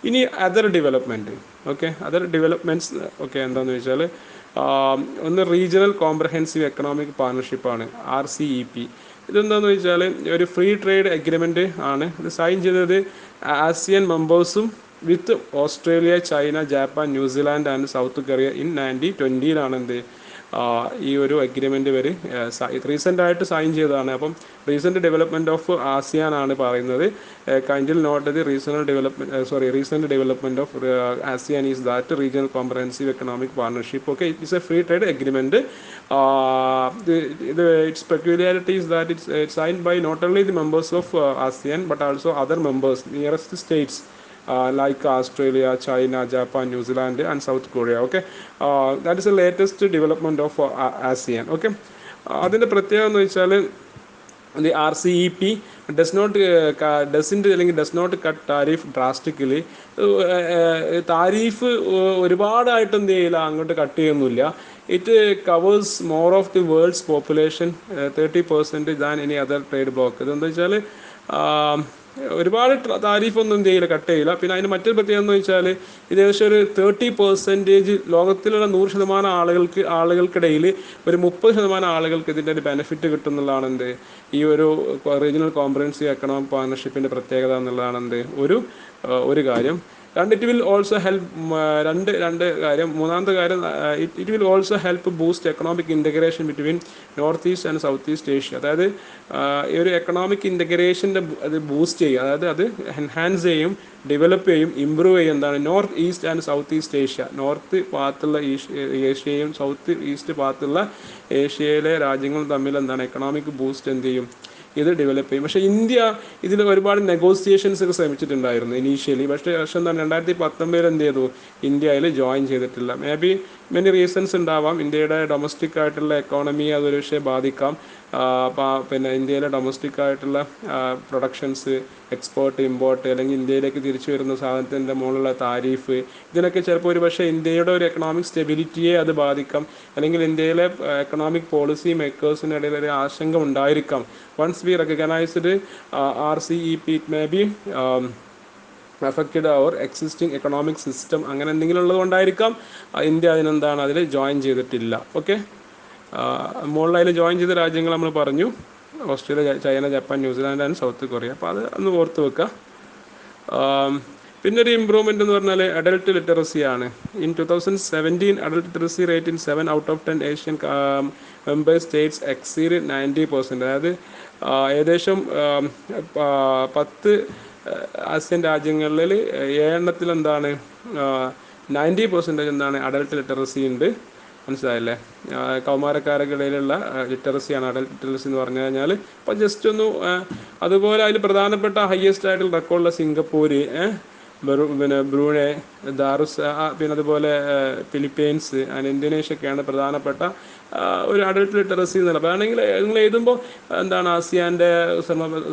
ഇനി other development, okay, other developments, okay, എന്താണെന്ന് വെച്ചാൽ ഒന്ന് റീജിയണൽ കോംപ്രഹെൻസീവ് എക്കണോമിക് പാർട്ണർഷിപ്പാണ്, RCEP. ഇതെന്താണെന്ന് വെച്ചാൽ ഒരു ഫ്രീ ട്രേഡ് എഗ്രിമെൻറ്റ് ആണ്. ഇത് സൈൻ ചെയ്തത് ആസിയൻ മെമ്പേഴ്സും with Australia, China, Japan, New Zealand and South Korea in 1920 എന്ത് ഈ ഒരു അഗ്രിമെൻറ്റ് വരെ റീസെൻ്റായിട്ട് സൈൻ ചെയ്തതാണ്. അപ്പം റീസെൻറ്റ് ഡെവലപ്മെൻറ്റ് ഓഫ് ആസിയാൻ ആണ് പറയുന്നത്. Kindly note the recent development of ASEAN is that regional comprehensive economic partnership. Okay, it's a free trade agreement. Its peculiarity is that it's signed by not only the members of ASEAN but also other members, nearest states like Australia, China, Japan, New Zealand and South Korea. Okay, that is the latest development of ASEAN. Okay, അതിൻ്റെ പ്രത്യേകത എന്ന് വെച്ചാൽ the RCEP does not cut tariff drastically. Tariff ഒരുപാടായിട്ട് എന്ത് ചെയ്യില്ല, അങ്ങോട്ട് cut ചെയ്യുന്നില്ല. It covers more of the world's population 30% than any other trade bloc. ഇതെന്താ വെച്ചാൽ ഒരുപാട് താരിഫൊന്നും എന്ത് ചെയ്യില്ല, കട്ട് ചെയ്യില്ല. പിന്നെ അതിന് മറ്റൊരു പ്രത്യേകത എന്ന് വെച്ചാൽ ഇത് ഏകദേശം ഒരു 30% ലോകത്തിലുള്ള 100% ആളുകൾക്കിടയിൽ ഒരു 30% ആളുകൾക്ക് ഇതിൻ്റെ ഒരു ബെനിഫിറ്റ് കിട്ടുന്നുള്ളതാണ് എന്ത് ഈ ഒരു റീജിയണൽ കോംപ്രഹെൻസീവ് എക്കണോമിക് പാർട്ണർഷിപ്പിൻ്റെ പ്രത്യേകത എന്നുള്ളതാണ് എന്ത് ഒരു കാര്യം. ഇറ്റ് വിൽ ഓൾസോ ഹെൽപ്പ് രണ്ട് കാര്യം. മൂന്നാമത്തെ കാര്യം, it will also help boost economic integration between north east and south east Asia. അതായത് ഈ ഒരു എക്കണോമിക് ഇൻ്റഗ്രേഷൻ്റെ അത് ബൂസ്റ്റ് ചെയ്യും, അതായത് അത് എൻഹാൻസ് ചെയ്യും, ഡെവലപ്പ് ചെയ്യും, ഇമ്പ്രൂവ് ചെയ്യും. എന്താണ് north east and south east Asia, north ഭാഗത്തുള്ള ഏഷ്യയും സൗത്ത് ഈസ്റ്റ് ഭാഗത്തുള്ള ഏഷ്യയിലെ രാജ്യങ്ങളും തമ്മിൽ എന്താണ് എക്കണോമിക് ബൂസ്റ്റ് എന്ത് ചെയ്യും, ഇത് ഡെവലപ്പ് ചെയ്യും. പക്ഷേ ഇന്ത്യ ഇതിൽ ഒരുപാട് നെഗോസിയേഷൻസ് ഒക്കെ ശ്രമിച്ചിട്ടുണ്ടായിരുന്നു ഇനീഷ്യലി. പക്ഷേ എന്താണ് 2019 എന്ത് ചെയ്തു, ഇന്ത്യ അതിൽ ജോയിൻ ചെയ്തിട്ടില്ല. മേ ബി മെനി റീസൺസ് ഉണ്ടാവാം. ഇന്ത്യയുടെ ഡൊമസ്റ്റിക് ആയിട്ടുള്ള എക്കോണമിയെ അതൊരു പക്ഷേ ബാധിക്കാം. പിന്നെ ഇന്ത്യയിലെ ഡൊമസ്റ്റിക് ആയിട്ടുള്ള പ്രൊഡക്ഷൻസ്, എക്സ്പോർട്ട്, ഇമ്പോർട്ട്, അല്ലെങ്കിൽ ഇന്ത്യയിലേക്ക് തിരിച്ചു വരുന്ന സാധനത്തിൻ്റെ മുകളിലുള്ള താരിഫ്, ഇതിനൊക്കെ ചിലപ്പോൾ ഒരു പക്ഷേ ഇന്ത്യയുടെ ഒരു എക്കണോമിക് സ്റ്റെബിലിറ്റിയെ അത് ബാധിക്കാം. അല്ലെങ്കിൽ ഇന്ത്യയിലെ എക്കണോമിക് പോളിസി മേക്കേഴ്സിനിടയിൽ ഒരു ആശങ്ക ഉണ്ടായിരിക്കാം. Once we recognised RCEP, it may be affected അവർ എക്സിസ്റ്റിംഗ് എക്കണോമിക് സിസ്റ്റം, അങ്ങനെ എന്തെങ്കിലും ഉള്ളത് കൊണ്ടായിരിക്കാം ഇന്ത്യ അതിൽ ജോയിൻ ചെയ്തിട്ടില്ല. ഓക്കെ, മുകളിൽ അതിൽ ജോയിൻ ചെയ്ത രാജ്യങ്ങൾ നമ്മൾ പറഞ്ഞു, Australia, China, Japan, New Zealand and South Korea. അപ്പോൾ അത് ഒന്ന് ഓർത്ത് വെക്കുക. പിന്നെ ഒരു ഇമ്പ്രൂവ്മെൻ്റ് എന്ന് പറഞ്ഞാൽ അഡൽട്ട് ലിറ്ററസി ആണ്. In 2017 adult literacy rate in 7 out of 10 Asian member States exceed 90%. അതായത് ഏകദേശം 10 ആസിയൻ രാജ്യങ്ങളിൽ 7 എന്താണ് 90% എന്താണ് അഡൽട്ട് ലിറ്ററസി ഉണ്ട്. മനസ്സിലായല്ലേ? കൗമാരക്കാർക്കിടയിലുള്ള ലിറ്ററസിയാണ് അഡൽട്ട് ലിറ്ററസി എന്ന് പറഞ്ഞു കഴിഞ്ഞാൽ. അപ്പോൾ ജസ്റ്റ് ഒന്ന് അതുപോലെ അതിൽ പ്രധാനപ്പെട്ട ഹയസ്റ്റ് ആയിട്ടുള്ള റെക്കോർഡുള്ള സിംഗപ്പൂർ, പിന്നെ ബ്രൂണൈ, പിന്നെ അതുപോലെ ഫിലിപ്പീൻസ് ആൻഡ് ഇന്തോനേഷ്യയൊക്കെയാണ് പ്രധാനപ്പെട്ട ഒരു അഡൽട്ട് ലിറ്ററസി എന്നുള്ളത്. വേണമെങ്കിൽ നിങ്ങൾ എഴുതുമ്പോൾ എന്താണ് ആസിയാൻ്റെ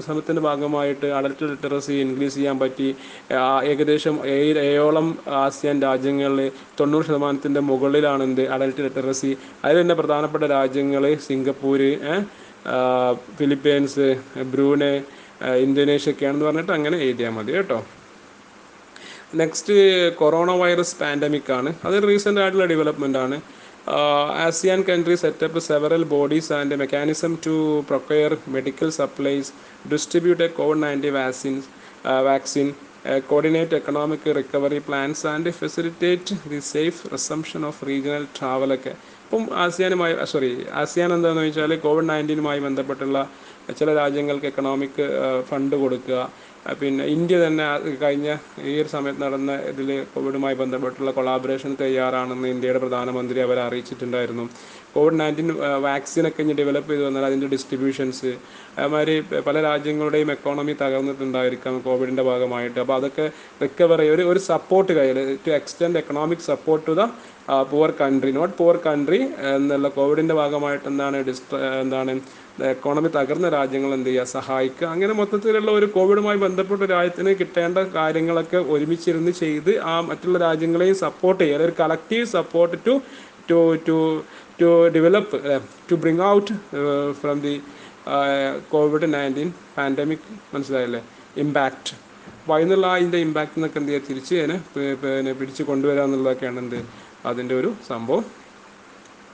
ശ്രമത്തിൻ്റെ ഭാഗമായിട്ട് അഡൽട്ട് ലിറ്ററസി ഇൻക്രീസ് ചെയ്യാൻ പറ്റി. ഏകദേശം 7 ആസിയാൻ രാജ്യങ്ങളിൽ 90% മുകളിലാണ് എന്ത് അഡൽട്ട് ലിറ്ററസി. അതിൽ തന്നെ പ്രധാനപ്പെട്ട രാജ്യങ്ങൾ സിംഗപ്പൂർ, ഫിലിപ്പീൻസ്, ബ്രൂണൈ, ഇന്തോനേഷ്യയൊക്കെയാണെന്ന് പറഞ്ഞിട്ട് അങ്ങനെ എഴുതിയാൽ മതി കേട്ടോ. നെക്സ്റ്റ് കൊറോണ വൈറസ് പാൻഡമിക് ആണ്. അത് റീസെൻ്റ് ആയിട്ടുള്ള ഡെവലപ്മെൻ്റ് ആണ്. ASEAN countries set up several bodies and a mechanism to procure medical supplies, distribute a COVID-19 vaccine, coordinate economic recovery plans and facilitate the safe resumption of regional travel. ഒക്കെ ഇപ്പം ASEAN എന്താണെന്ന് വെച്ചാൽ COVID-19 ബന്ധപ്പെട്ടുള്ള ചില രാജ്യങ്ങൾക്ക് economic fund കൊടുക്കുക. പിന്നെ India തന്നെ കഴിഞ്ഞ ഈ ഒരു സമയത്ത് നടന്ന ഇതിൽ കോവിഡുമായി ബന്ധപ്പെട്ടുള്ള കൊളാബറേഷൻ തയ്യാറാണെന്ന് ഇന്ത്യയുടെ പ്രധാനമന്ത്രി അവരെ അറിയിച്ചിട്ടുണ്ടായിരുന്നു. COVID-19 വാക്സിനൊക്കെ ഇനി ഡെവലപ്പ് ചെയ്ത് വന്നാൽ അതിൻ്റെ ഡിസ്ട്രിബ്യൂഷൻസ്, അതുമാതിരി പല രാജ്യങ്ങളുടെയും എക്കോണമി തകർന്നിട്ടുണ്ടായിരിക്കാം കോവിഡിൻ്റെ ഭാഗമായിട്ട്. അപ്പോൾ അതൊക്കെ റിക്കവർ ചെയ്യും, ഒരു സപ്പോർട്ട് കയ്യിൽ to extend economic support to the poor country, not poor country എന്നുള്ള കോവിഡിൻ്റെ ഭാഗമായിട്ട് എന്താണ് എക്കോണമി തകർന്ന രാജ്യങ്ങൾ എന്ത് ചെയ്യുക, സഹായിക്കുക. അങ്ങനെ മൊത്തത്തിലുള്ള ഒരു കോവിഡുമായി ബന്ധപ്പെട്ട രാജ്യത്തിന് കിട്ടേണ്ട കാര്യങ്ങളൊക്കെ ഒരുമിച്ചിരുന്ന് ചെയ്ത് ആ മറ്റുള്ള രാജ്യങ്ങളെയും സപ്പോർട്ട് ചെയ്യുക, അല്ലെങ്കിൽ ഒരു collective support to develop, to bring out from the COVID-19 pandemic, മനസ്സിലായില്ലേ, ഇമ്പാക്റ്റ്. വൈന്നുള്ള അതിൻ്റെ ഇമ്പാക്റ്റ് എന്നൊക്കെ എന്ത് ചെയ്യുക തിരിച്ച് അതിനെ പിന്നെ പിടിച്ച് കൊണ്ടുവരിക എന്നുള്ളതൊക്കെയാണ് എന്ത് അതിൻ്റെ ഒരു സംഭവം.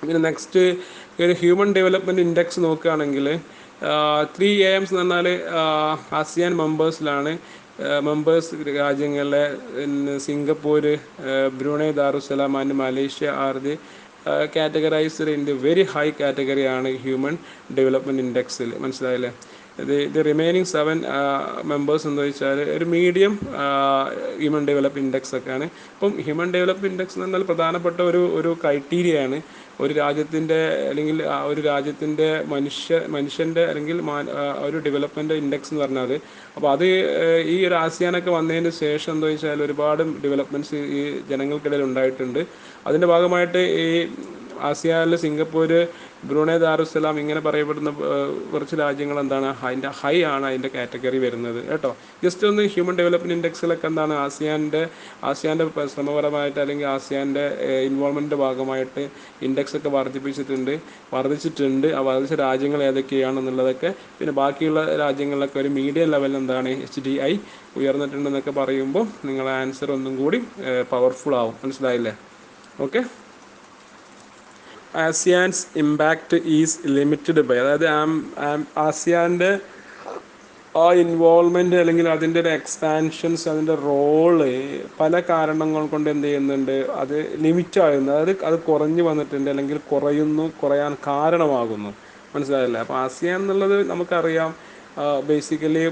പിന്നെ നെക്സ്റ്റ് ഒരു ഹ്യൂമൻ ഡെവലപ്മെൻറ്റ് ഇൻഡെക്സ് നോക്കുകയാണെങ്കിൽ 3 AMs എന്ന് പറഞ്ഞാൽ ആസിയാൻ മെമ്പേഴ്സിലാണ്. മെമ്പേഴ്സ് രാജ്യങ്ങളിലെ Singapore, Brunei Darussalam and Malaysia are the categorised in the very high കാറ്റഗറിയാണ് ഹ്യൂമൻ ഡെവലപ്മെൻറ്റ് ഇൻഡെക്സിൽ. മനസ്സിലായില്ലേ? ഇത് റിമൈനിങ് 7 മെമ്പേഴ്സ് എന്താ വെച്ചാൽ ഒരു മീഡിയം ഹ്യൂമൻ ഡെവലപ്മെൻറ്റ് ഇൻഡെക്സ് ഒക്കെയാണ്. അപ്പം ഹ്യൂമൻ ഡെവലപ്മെൻറ്റ് ഇൻഡെക്സ് എന്ന് പറഞ്ഞാൽ പ്രധാനപ്പെട്ട ഒരു ക്രൈറ്റീരിയയാണ് ഒരു രാജ്യത്തിൻ്റെ അല്ലെങ്കിൽ ഒരു രാജ്യത്തിൻ്റെ മനുഷ്യൻ്റെ അല്ലെങ്കിൽ ഒരു ഡെവലപ്മെൻറ്റ് ഇൻഡെക്സ് എന്ന് പറഞ്ഞാൽ. അപ്പോൾ അത് ഈ ഒരു ആസിയാനൊക്കെ വന്നതിന് ശേഷം എന്താ വെച്ചാൽ ഒരുപാട് ഡെവലപ്മെൻറ്റ്സ് ഈ ജനങ്ങൾക്കിടയിൽ ഉണ്ടായിട്ടുണ്ട്. അതിൻ്റെ ഭാഗമായിട്ട് ഈ ആസിയാനിൽ സിംഗപ്പൂർ, ബ്രൂണൈ ദാറുസലാം ഇങ്ങനെ പറയപ്പെടുന്ന കുറച്ച് രാജ്യങ്ങൾ എന്താണ് അതിൻ്റെ ഹൈ ആണ് അതിൻ്റെ കാറ്റഗറി വരുന്നത് കേട്ടോ. ജസ്റ്റ് ഒന്ന് ഹ്യൂമൻ ഡെവലപ്മെൻറ്റ് ഇൻഡെക്സിലൊക്കെ എന്താണ് ആസിയാൻ്റെ ശ്രമപരമായിട്ട് അല്ലെങ്കിൽ ആസിയാൻ്റെ ഇൻവോൾവ്മെൻറ്റിൻ്റെ ഭാഗമായിട്ട് ഇൻഡെക്സ് ഒക്കെ വർദ്ധിച്ചിട്ടുണ്ട്. ആ വർദ്ധിച്ച രാജ്യങ്ങൾ ഏതൊക്കെയാണെന്നുള്ളതൊക്കെ പിന്നെ ബാക്കിയുള്ള രാജ്യങ്ങളിലൊക്കെ ഒരു മീഡിയം ലെവലിൽ എന്താണ് HDI ഉയർന്നിട്ടുണ്ടെന്നൊക്കെ പറയുമ്പോൾ നിങ്ങളുടെ ആൻസർ ഒന്നും കൂടി പവർഫുൾ ആവും. മനസ്സിലായില്ലേ? Okay. ASEAN's impact is limited by, അതായത് ആസിയാൻ്റെ ആ ഇൻവോൾവ്മെൻറ്റ് അല്ലെങ്കിൽ അതിൻ്റെ ഒരു എക്സ്പാൻഷൻസ്, അതിൻ്റെ റോള് പല കാരണങ്ങൾ കൊണ്ട് എന്ത് ചെയ്യുന്നുണ്ട്, അത് ലിമിറ്റാകുന്നു. അതായത് അത് കുറഞ്ഞു വന്നിട്ടുണ്ട് അല്ലെങ്കിൽ കുറയാൻ കാരണമാകുന്നു. മനസ്സിലായില്ലേ? അപ്പോൾ ആസിയാൻ എന്നുള്ളത് നമുക്കറിയാം ബേസിക്കലി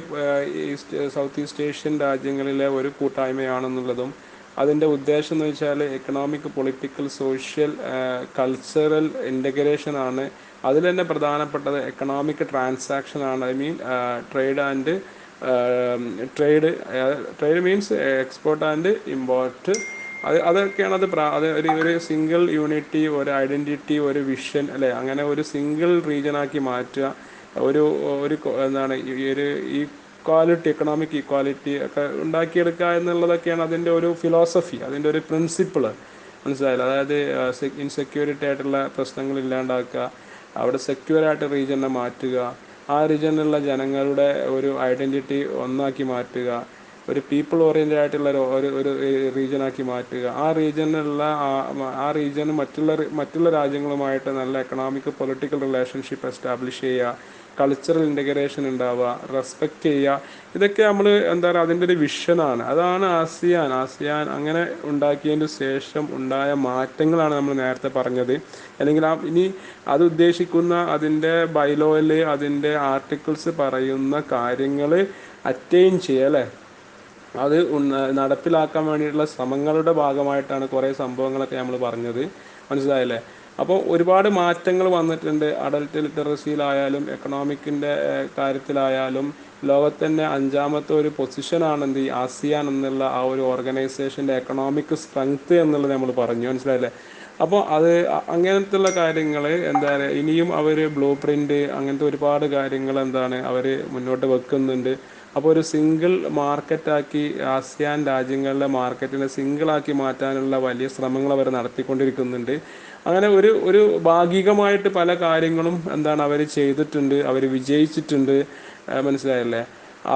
സൗത്ത് ഈസ്റ്റ് ഏഷ്യൻ രാജ്യങ്ങളിലെ ഒരു കൂട്ടായ്മയാണെന്നുള്ളതും അതിൻ്റെ ഉദ്ദേശം എന്ന് വെച്ചാൽ എക്കണോമിക്, പൊളിറ്റിക്കൽ, സോഷ്യൽ, കൾച്ചറൽ ഇൻ്റഗ്രേഷനാണ്. അതിൽ തന്നെ പ്രധാനപ്പെട്ടത് എക്കണോമിക് ട്രാൻസാക്ഷനാണ്. I mean trade means export and import. അതൊക്കെയാണ് അത് ഒരു സിംഗിൾ യൂണിറ്റി, ഒരു ഐഡൻറ്റിറ്റി, ഒരു വിഷൻ അല്ലേ, അങ്ങനെ ഒരു സിംഗിൾ റീജിയനാക്കി മാറ്റുക, ഒരു എന്താണ് ഒരു ഇക്വാലിറ്റി, എക്കണോമിക് ഇക്വാലിറ്റി ഒക്കെ ഉണ്ടാക്കിയെടുക്കുക എന്നുള്ളതൊക്കെയാണ് അതിൻ്റെ ഒരു ഫിലോസഫി, അതിൻ്റെ ഒരു പ്രിൻസിപ്പിള്. മനസ്സിലായില്ല? അതായത് ഇൻസെക്യൂരിറ്റി ആയിട്ടുള്ള പ്രശ്നങ്ങൾ ഇല്ലാണ്ടാക്കുക, അവിടെ സെക്യൂറായിട്ട് റീജിയനെ മാറ്റുക, ആ റീജിയനിലുള്ള ജനങ്ങളുടെ ഒരു ഐഡൻറ്റിറ്റി ഒന്നാക്കി മാറ്റുക, ഒരു പീപ്പിൾ ഓറിയൻറ്റഡ് ആയിട്ടുള്ള ഒരു റീജിയനാക്കി മാറ്റുക, ആ റീജിയന് മറ്റുള്ള രാജ്യങ്ങളുമായിട്ട് നല്ല എക്കണോമിക്, പൊളിറ്റിക്കൽ റിലേഷൻഷിപ്പ് എസ്റ്റാബ്ലിഷ് ചെയ്യുക, കൾച്ചറൽ ഇൻ്റഗ്രേഷൻ ഉണ്ടാവുക, റെസ്പെക്റ്റ് ചെയ്യുക. ഇതൊക്കെ നമ്മൾ എന്താ പറയുക അതിൻ്റെ ഒരു വിഷനാണ്. അതാണ് ആസിയാൻ അങ്ങനെ ഉണ്ടാക്കിയതിന് ശേഷം ഉണ്ടായ മാറ്റങ്ങളാണ് നമ്മൾ നേരത്തെ പറഞ്ഞത്. അല്ലെങ്കിൽ ഇനി അത് ഉദ്ദേശിക്കുന്ന അതിൻ്റെ ബൈലോയിൽ അതിൻ്റെ ആർട്ടിക്കിൾസ് പറയുന്ന കാര്യങ്ങൾ അറ്റൈൻ ചെയ്യുക അല്ലേ, അത് നടപ്പിലാക്കാൻ വേണ്ടിയിട്ടുള്ള ശ്രമങ്ങളുടെ ഭാഗമായിട്ടാണ് കുറേ സംഭവങ്ങളൊക്കെ നമ്മൾ പറഞ്ഞത്. മനസ്സിലായില്ലേ? അപ്പോൾ ഒരുപാട് മാറ്റങ്ങൾ വന്നിട്ടുണ്ട്. അഡൽട്ട് ലിറ്ററസിയിലായാലും എക്കണോമിക്കിൻ്റെ കാര്യത്തിലായാലും ലോകത്തിൻ്റെ 5ാമത്തെ ഒരു പൊസിഷനാണ് ഈ ആസിയാൻ എന്നുള്ള ആ ഒരു ഓർഗനൈസേഷൻ്റെ എക്കണോമിക് സ്ട്രെങ്ത് എന്നുള്ളത് നമ്മൾ പറഞ്ഞു. മനസ്സിലായില്ലേ? അപ്പോൾ അത് അങ്ങനത്തുള്ള കാര്യങ്ങൾ എന്താ പറയുക, ഇനിയും അവർ ബ്ലൂ പ്രിൻ്റ് അങ്ങനത്തെ ഒരുപാട് കാര്യങ്ങൾ എന്താണ് അവർ മുന്നോട്ട് വെക്കുന്നുണ്ട്. അപ്പോൾ ഒരു സിംഗിൾ മാർക്കറ്റാക്കി ആസിയാൻ രാജ്യങ്ങളിലെ മാർക്കറ്റിനെ സിംഗിളാക്കി മാറ്റാനുള്ള വലിയ ശ്രമങ്ങൾ അവർ നടത്തിക്കൊണ്ടിരിക്കുന്നുണ്ട്. അങ്ങനെ ഒരു ഭാഗികമായിട്ട് പല കാര്യങ്ങളും എന്താണ് അവർ ചെയ്തിട്ടുണ്ട്, അവർ വിജയിച്ചിട്ടുണ്ട്. മനസ്സിലായല്ലേ?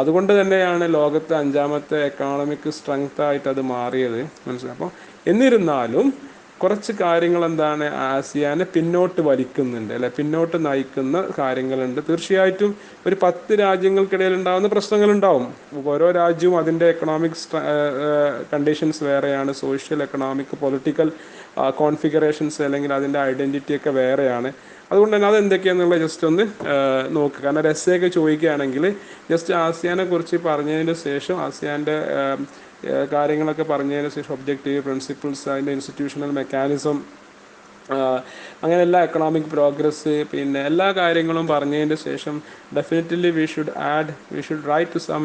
അതുകൊണ്ട് തന്നെയാണ് ലോകത്തെ 5ാമത്തെ എക്കണോമിക് സ്ട്രെങ്ത് ആയിട്ട് അത് മാറിയത്. മനസ്സിലായി? അപ്പോൾ എന്നിരുന്നാലും കുറച്ച് കാര്യങ്ങൾ എന്താണ് ആസിയാനെ പിന്നോട്ട് വലിക്കുന്നുണ്ട് അല്ലെ, പിന്നോട്ട് നയിക്കുന്ന കാര്യങ്ങളുണ്ട്. തീർച്ചയായിട്ടും ഒരു 10 രാജ്യങ്ങൾക്കിടയിൽ ഉണ്ടാകുന്ന പ്രശ്നങ്ങളുണ്ടാവും. ഓരോ രാജ്യവും അതിൻ്റെ എക്കണോമിക് കണ്ടീഷൻസ് വേറെയാണ്, സോഷ്യൽ, എക്കണോമിക്, പൊളിറ്റിക്കൽ കോൺഫിഗറേഷൻസ് അല്ലെങ്കിൽ അതിൻ്റെ ഐഡൻറ്റിറ്റി ഒക്കെ വേറെയാണ്. അതുകൊണ്ട് തന്നെ അതെന്തൊക്കെയാണെന്നുള്ള ജസ്റ്റ് ഒന്ന് നോക്കുക. കാരണം രസയൊക്കെ ചോദിക്കുകയാണെങ്കിൽ ജസ്റ്റ് ആസിയാനെ കുറിച്ച് പറഞ്ഞതിന് ശേഷം ആസിയാൻ്റെ കാര്യങ്ങളൊക്കെ പറഞ്ഞതിന് ശേഷം ഒബ്ജക്റ്റീവ്, പ്രിൻസിപ്പിൾസ്, അതിൻ്റെ ഇൻസ്റ്റിറ്റ്യൂഷണൽ മെക്കാനിസം, അങ്ങനെ എല്ലാ എക്കണോമിക് പ്രോഗ്രസ്, പിന്നെ എല്ലാ കാര്യങ്ങളും പറഞ്ഞതിന് ശേഷം definitely we should write some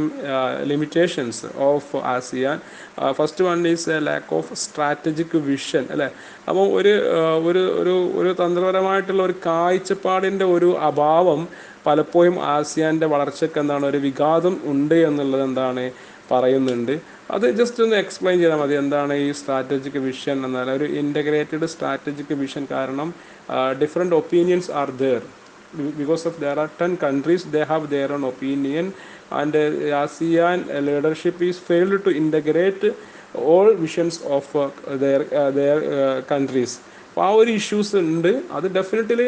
limitations of ASEAN. First one is a lack of strategic vision അല്ലേ. അപ്പോൾ ഒരു തന്ത്രപരമായിട്ടുള്ള ഒരു കാഴ്ചപ്പാടിൻ്റെ ഒരു അഭാവം പലപ്പോഴും ആസിയാൻ്റെ വളർച്ചയ്ക്ക് എന്താണ് ഒരു വിഘാതം ഉണ്ട് എന്നുള്ളത് എന്താണ് പറയുന്നുണ്ട്. അത് ജസ്റ്റ് ഒന്ന് എക്സ്പ്ലെയിൻ ചെയ്താൽ മതി. എന്താണ് ഈ സ്ട്രാറ്റജിക് വിഷൻ എന്നാൽ ഒരു ഇൻ്റഗ്രേറ്റഡ് സ്ട്രാറ്റജിക് വിഷൻ. കാരണം different opinions are there. because of there are 10 countries, they have their own opinion, and ASEAN leadership is failed to integrate all visions of their countries. അപ്പോൾ ആ ഒരു issues ഉണ്ട്. അത് definitely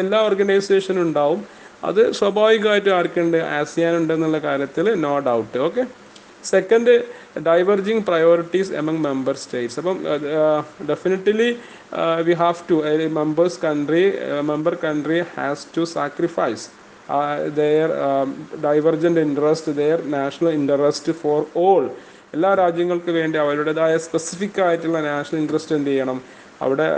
എല്ലാ ഓർഗനൈസേഷനും ഉണ്ടാവും. അത് സ്വാഭാവികമായിട്ടും ആർക്കുണ്ട്, ആസിയാൻ ഉണ്ടെന്നുള്ള കാര്യത്തിൽ no doubt. Okay. Second, diverging priorities among member states. അപ്പം definitely we have to member country has to sacrifice their divergent interest, their national interest for all. എല്ലാ രാജ്യങ്ങൾക്ക് വേണ്ടി അവരുടേതായ സ്പെസിഫിക് ആയിട്ടുള്ള നാഷണൽ ഇൻട്രസ്റ്റ് എന്ത് ചെയ്യണം, അവിടെ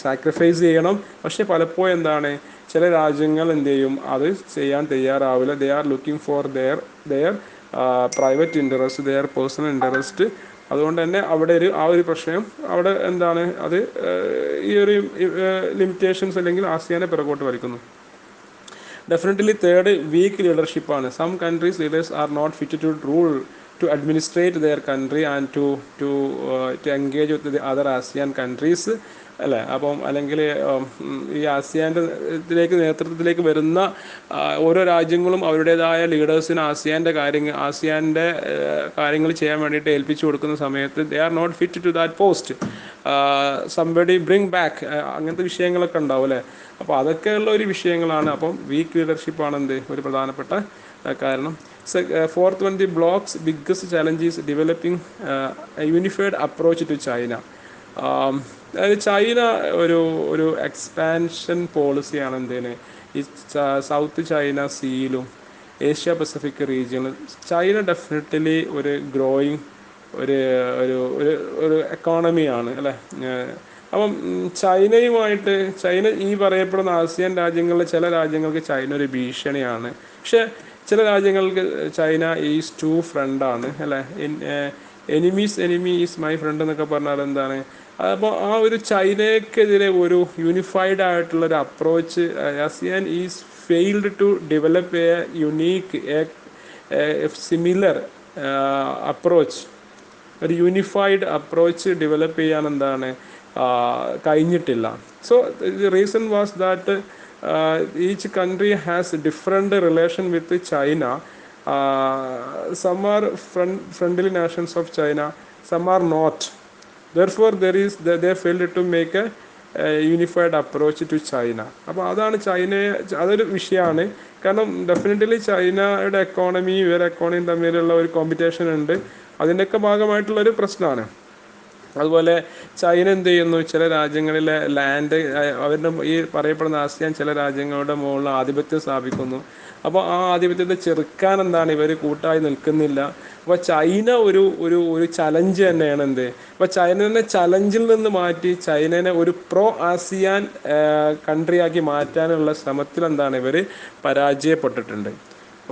സാക്രിഫൈസ് ചെയ്യണം. പക്ഷേ പലപ്പോഴും എന്താണ്, ചില രാജ്യങ്ങൾ എന്ത് ചെയ്യും, അത് ചെയ്യാൻ തയ്യാറാവില്ല. They are looking for their private interest, their personal interest. അതുകൊണ്ട് തന്നെ അവിടെ ആ ഒരു പ്രശ്നം അവിടെ എന്താണ്, അത് ഈ ഒരു ലിമിറ്റേഷൻസ് അല്ലെങ്കിൽ ആസിയാനെ പിറകോട്ട് വലിക്കുന്നു. Definitely third, weak leadership ആണ്. Some countries leaders are not fit to rule, to administrate their country and to engage with the other ASEAN countries അല്ലേ. അപ്പം അല്ലെങ്കിൽ ഈ ആസിയാൻ്റെ നേതൃത്വത്തിലേക്ക് വരുന്ന ഓരോ രാജ്യങ്ങളും അവരുടേതായ ലീഡേഴ്സിന് ആസിയാൻ്റെ കാര്യങ്ങൾ ചെയ്യാൻ വേണ്ടിയിട്ട് ഏൽപ്പിച്ചു കൊടുക്കുന്ന സമയത്ത് they are not fit to that post, somebody bring back, അങ്ങനത്തെ വിഷയങ്ങളൊക്കെ ഉണ്ടാവും അല്ലേ. അപ്പോൾ അതൊക്കെയുള്ള ഒരു വിഷയങ്ങളാണ്. അപ്പം വീക്ക് ലീഡർഷിപ്പാണ് എന്ത് ഒരു പ്രധാനപ്പെട്ട കാരണം. Fourth one, the bloc's biggest challenge is developing unified approach to China. അതായത് ചൈന ഒരു എക്സ്പാൻഷൻ പോളിസിയാണ് എന്തിന് ഈ സൗത്ത് ചൈന സീയിലും ഏഷ്യ പസഫിക് റീജിയനിലും. ചൈന ഡെഫിനറ്റ്ലി ഒരു ഗ്രോയിങ് ഒരു എക്കോണമിയാണ് അല്ലേ. അപ്പം ചൈന ഈ പറയപ്പെടുന്ന ആസിയാൻ രാജ്യങ്ങളിലെ ചില രാജ്യങ്ങൾക്ക് ചൈന ഒരു ഭീഷണിയാണ്. പക്ഷെ ചില രാജ്യങ്ങൾക്ക് ചൈന ഈസ് ടു ഫ്രണ്ടാണ് അല്ലേ. എനിമി ഈസ് മൈ ഫ്രണ്ട് എന്നൊക്കെ പറഞ്ഞാൽ എന്താണ്. അപ്പോൾ ആ ഒരു ചൈനയ്ക്കെതിരെ ഒരു യൂണിഫൈഡ് ആയിട്ടുള്ളൊരു approach ASEAN is failed to develop a unique similar approach, ഒരു യൂണിഫൈഡ് അപ്രോച്ച് ഡെവലപ്പ് ചെയ്യാൻ എന്താണ് കഴിഞ്ഞിട്ടില്ല. So the reason was that each country has different relation with China. some are friendly nations of China, some are not. Therefore they failed to make a unified approach to China. അപ്പോൾ അതാണ് അതൊരു വിഷയമാണ്. കാരണം definitely ചൈനയുടെ എക്കോണമിയും ഇവരുടെ എക്കോണമിയും തമ്മിലുള്ള ഒരു competition ഉണ്ട്. അതിൻ്റെയൊക്കെ ഭാഗമായിട്ടുള്ളൊരു പ്രശ്നമാണ്. അതുപോലെ ചൈന എന്ത് ചെയ്യുന്നു, ചില രാജ്യങ്ങളിലെ ലാൻഡ് അവരുടെ ഈ പറയപ്പെടുന്ന ആസിയാൻ ചില രാജ്യങ്ങളുടെ മുകളിൽ ആധിപത്യം സ്ഥാപിക്കുന്നു. അപ്പോൾ ആ ആധിപത്യത്തെ ചെറുക്കാൻ എന്താണ് ഇവർ കൂട്ടായി നിൽക്കുന്നില്ല. അപ്പോൾ ചൈന ഒരു ചലഞ്ച് തന്നെയാണ് എന്ത്. അപ്പോൾ ചൈനനെ ചലഞ്ചിൽ നിന്ന് മാറ്റി ചൈനനെ ഒരു പ്രോ ആസിയാൻ കൺട്രിയാക്കി മാറ്റാനുള്ള ശ്രമത്തിൽ എന്താണ് ഇവർ പരാജയപ്പെട്ടിട്ടുണ്ട്.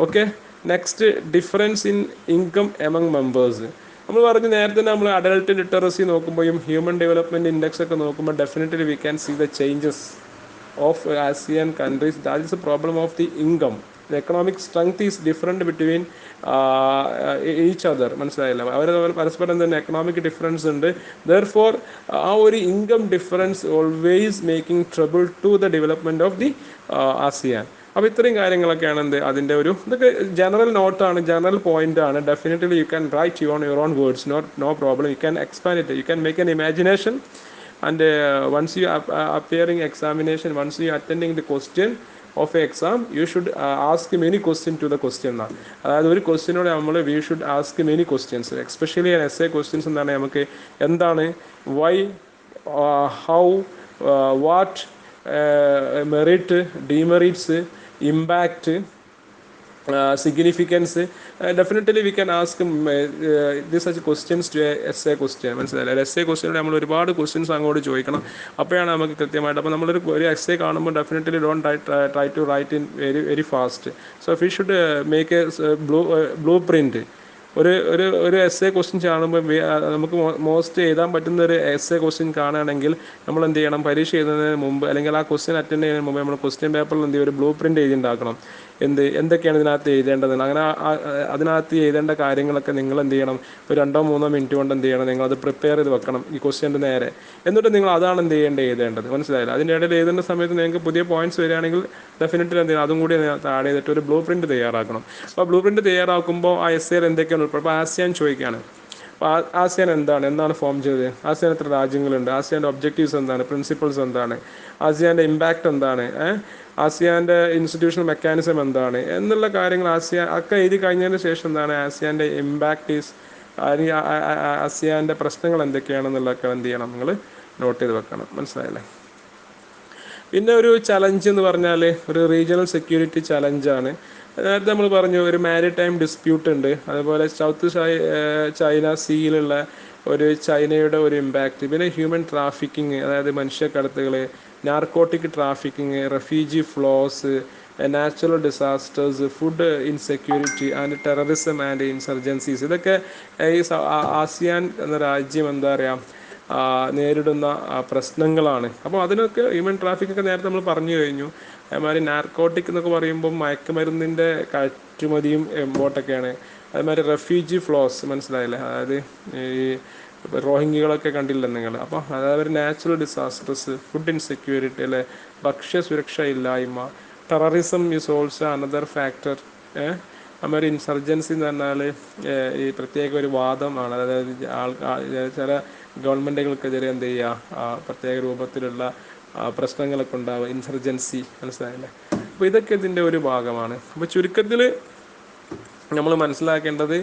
Okay. Next, difference in income among members. നമ്മൾ പറഞ്ഞു നേരത്തെ നമ്മൾ അഡൽട്ട് ലിറ്ററസി നോക്കുമ്പോഴും ഹ്യൂമൻ ഡെവലപ്മെൻറ്റ് ഇൻഡെക്സ് ഒക്കെ നോക്കുമ്പോൾ definitely we can see the changes of ASEAN countries. That is a problem of the income. The economic strength is different between each other. മനസ്സിലായില്ല, അവർ പരസ്പരം തന്നെ എക്കണോമിക് ഡിഫറൻസ് ഉണ്ട്. Therefore ആ ഒരു income difference always making trouble to the development of the ASEAN. അപ്പോൾ ഇത്രയും കാര്യങ്ങളൊക്കെയാണ് അതിൻ്റെ ഇതൊക്കെ ജനറൽ നോട്ടാണ്, ജനറൽ പോയിന്റ് ആണ്. Definitely you can write your own words, no problem. You can expand it, you can make an imagination. And once you appearing examination, once you attending the question of a exam, you should ask many question to the question എന്നാണ്. അതായത് ഒരു ക്വസ്റ്റ്യനോട് നമ്മൾ we should ask many questions, especially essay questions. എന്താണ് നമുക്ക് എന്താണ്, why, how, what, merit, demerits, impact, significance. Definitely we can ask this such questions to essay question. മനസ്സിലായില്ല, essay ക്വസ്റ്റ്യനിൽ നമ്മൾ ഒരുപാട് ക്വസ്റ്റ്യൻസ് അങ്ങോട്ട് ചോദിക്കണം. അപ്പോഴാണ് നമുക്ക് കൃത്യമായിട്ട്. അപ്പോൾ നമ്മളൊരു എസ് എ കാണുമ്പോൾ definitely don't try to write in very fast. So we should make a blue print. ഒരു എസ് എ ക്വസ്റ്റ്യൻ കാണുമ്പോൾ നമുക്ക് മോസ്റ്റ് എഴുതാൻ പറ്റുന്ന ഒരു എസ് എ ക്വസ്റ്റ്യൻ കാണുകയാണെങ്കിൽ നമ്മൾ എന്ത് ചെയ്യണം, പരീക്ഷ എഴുതുന്നതിന് മുമ്പ് അല്ലെങ്കിൽ ആ ക്വസ്റ്റ്യൻ അറ്റൻഡ് ചെയ്യുന്നതിന് മുമ്പ് നമ്മൾ ക്വസ്റ്റ്യൻ പേപ്പറിൽ എന്ത് ചെയ്യും, ഒരു ബ്ലൂ പ്രിൻറ്റ് എഴുതി ഉണ്ടാക്കണം. എന്തൊക്കെയാണ് ഇതിനകത്ത് എഴുതേണ്ടത്, അങ്ങനെ അതിനകത്ത് എഴുതേണ്ട കാര്യങ്ങളൊക്കെ നിങ്ങൾ എന്ത് ചെയ്യണം, ഒരു 2-3 മിനിറ്റ് കൊണ്ട് എന്ത് ചെയ്യണം, നിങ്ങൾ അത് പ്രിപ്പയർ ചെയ്ത് വെക്കണം ഈ ക്വസ്റ്റ്യൻ്റെ നേരെ. എന്നിട്ട് നിങ്ങൾ അതാണ് എന്ത് എഴുതേണ്ടത്, മനസ്സിലായില്ല. അതിൻ്റെ ഇടയിൽ എഴുതേണ്ട സമയത്ത് നിങ്ങൾക്ക് പുതിയ പോയിന്റ്സ് വരികയാണെങ്കിൽ ഡെഫിനറ്റ്ലി എന്ത് ചെയ്യണം, അതും കൂടി ആഡ് ചെയ്തിട്ട് ഒരു ബ്ലൂ പ്രിൻറ്റ് തയ്യാറാക്കണം. അപ്പോൾ ബ്ലൂ പ്രിൻറ്റ് തയ്യാറാക്കുമ്പോൾ ആ എസ്സേയിൽ എന്തൊക്കെയാണ് ഉൾപ്പെടും. അപ്പോൾ ആസിയാൻ ചോദിക്കുകയാണ്, അപ്പോൾ ആസിയാൻ എന്നാണ് ഫോം ചെയ്തത്, ആസിയാൻ എത്ര രാജ്യങ്ങളുണ്ട്, ആസിയാൻ്റെ ഒബ്ജക്റ്റീവ്സ് എന്താണ്, പ്രിൻസിപ്പിൾസ് എന്താണ്, ആസിയാൻ്റെ ഇമ്പാക്റ്റ് എന്താണ്, ആസിയാൻ്റെ ഇൻസ്റ്റിറ്റ്യൂഷണൽ മെക്കാനിസം എന്താണ് എന്നുള്ള കാര്യങ്ങൾ ആസിയാൻ ഒക്കെ എഴുതി കഴിഞ്ഞതിന് ശേഷം എന്താണ് ആസിയാൻ്റെ ഇമ്പാക്റ്റ് ഈസ്, ആസിയാൻ്റെ പ്രശ്നങ്ങൾ എന്തൊക്കെയാണെന്നുള്ളതൊക്കെ എന്ത് ചെയ്യണം, നിങ്ങൾ നോട്ട് ചെയ്ത് വെക്കണം, മനസ്സിലായില്ലേ. പിന്നെ ഒരു ചലഞ്ച് എന്ന് പറഞ്ഞാൽ ഒരു റീജിയണൽ സെക്യൂരിറ്റി ചലഞ്ചാണ്. നേരത്തെ നമ്മൾ പറഞ്ഞു ഒരു മാരിടൈം ഡിസ്പ്യൂട്ട് ഉണ്ട്, അതുപോലെ സൗത്ത് ചൈന സീയിലുള്ള ഒരു ചൈനയുടെ ഒരു ഇമ്പാക്റ്റ്, പിന്നെ ഹ്യൂമൻ ട്രാഫിക്കിങ്, അതായത് മനുഷ്യക്കടത്തുകൾ, narcotic trafficking, refugee flows, natural disasters, food insecurity and terrorism and insurgencies. ഇതൊക്കെ ഈ ആസിയാൻ എന്ന രാജ്യം എന്താ പറയുക നേരിടുന്ന പ്രശ്നങ്ങളാണ്. അപ്പോൾ അതിനൊക്കെ ഹ്യൂമൻ ട്രാഫിക്കൊക്കെ നേരത്തെ നമ്മൾ പറഞ്ഞു കഴിഞ്ഞു. അതേമാതിരി നാർക്കോട്ടിക് എന്നൊക്കെ പറയുമ്പം മയക്കുമരുന്നിൻ്റെ കയറ്റുമതിയും എമ്പോർട്ടൊക്കെയാണ്. അതേമാതിരി റെഫ്യൂജി ഫ്ലോസ്, മനസ്സിലായില്ലേ, അതായത് ഈ റോഹിംഗ്യകളൊക്കെ കണ്ടില്ല നിങ്ങൾ. അപ്പോൾ അതായത് നാച്ചുറൽ ഡിസാസ്റ്റേഴ്സ്, ഫുഡ് ഇൻസെക്യൂരിറ്റി അല്ലെ, ഭക്ഷ്യസുരക്ഷ ഇല്ലായ്മ, terrorism is also another factor. അതുമാതിരി ഇൻസർജൻസി എന്ന് പറഞ്ഞാൽ ഈ പ്രത്യേക ഒരു വാദമാണ്, അതായത് ചില ഗവൺമെൻറ്റുകൾക്കെതിരെ എന്ത് ചെയ്യുക പ്രത്യേക രൂപത്തിലുള്ള പ്രശ്നങ്ങളൊക്കെ ഉണ്ടാവുക, ഇൻസർജൻസി, മനസ്സിലായില്ലേ. അപ്പോൾ ഇതൊക്കെ ഇതിൻ്റെ ഒരു ഭാഗമാണ്. അപ്പോൾ ചുരുക്കത്തിൽ നമ്മൾ മനസ്സിലാക്കേണ്ടത്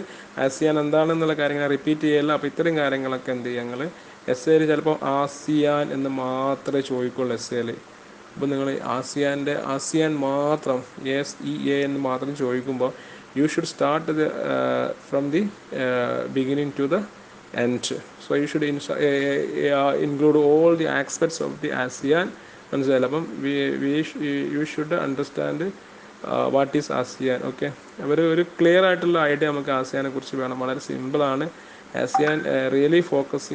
ആസിയാൻ എന്താണെന്നുള്ള കാര്യങ്ങൾ റിപ്പീറ്റ് ചെയ്യല്ല. അപ്പോൾ ഇത്തരം കാര്യങ്ങളൊക്കെ എന്ത് ചെയ്യുക, ഞങ്ങൾ എസ്സേയിൽ ചിലപ്പോൾ ആസിയാൻ എന്ന് മാത്രമേ ചോദിക്കുള്ളൂ എസ്സേയിൽ. അപ്പോൾ നിങ്ങൾ ആസിയാൻ മാത്രം ASEAN മാത്രം ചോദിക്കുമ്പോൾ you should start from the beginning to the end. So you should include all the aspects of the ASEAN. മനസ്സിലായില്ല. അപ്പം you should understand what is ASEAN. Okay, ഒരു ക്ലിയർ ആയിട്ടുള്ള ഐഡിയ നമുക്ക് ആസിയാനെ കുറിച്ച് വേണം. വളരെ സിമ്പിളാണ്. ആസിയാൻ റിയലി ഫോക്കസ്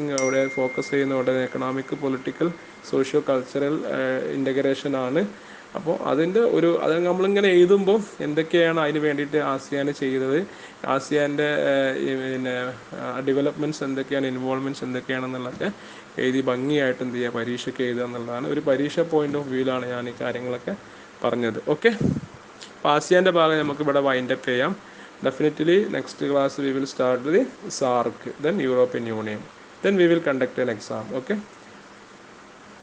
ചെയ്യുന്ന അവിടെ economic, political, socio cultural integration ആണ്. അപ്പോൾ അത് നമ്മളിങ്ങനെ എഴുതുമ്പോൾ എന്തൊക്കെയാണ് അതിന് വേണ്ടിയിട്ട് ആസിയാൻ ചെയ്തത്, ആസിയാൻ്റെ പിന്നെ ഡെവലപ്മെൻറ്റ്സ് എന്തൊക്കെയാണ്, ഇൻവോൾവ്മെൻറ്റ്സ് എന്തൊക്കെയാണെന്നുള്ളതൊക്കെ എഴുതി ഭംഗിയായിട്ട് എന്ത് ചെയ്യുക, പരീക്ഷയ്ക്ക് എഴുതുക എന്നുള്ളതാണ്. ഒരു പരീക്ഷ പോയിന്റ് ഓഫ് വ്യൂവിലാണ് ഞാൻ ഈ കാര്യങ്ങളൊക്കെ പറഞ്ഞത്. ഓക്കെ, അപ്പോൾ ആസിയാൻ്റെ ഭാഗം നമുക്ക് ഇവിടെ വൈൻഡപ്പ് ചെയ്യാം. Definitely next class we will start with the SAARC, then European Union, then we will conduct an exam. Okay.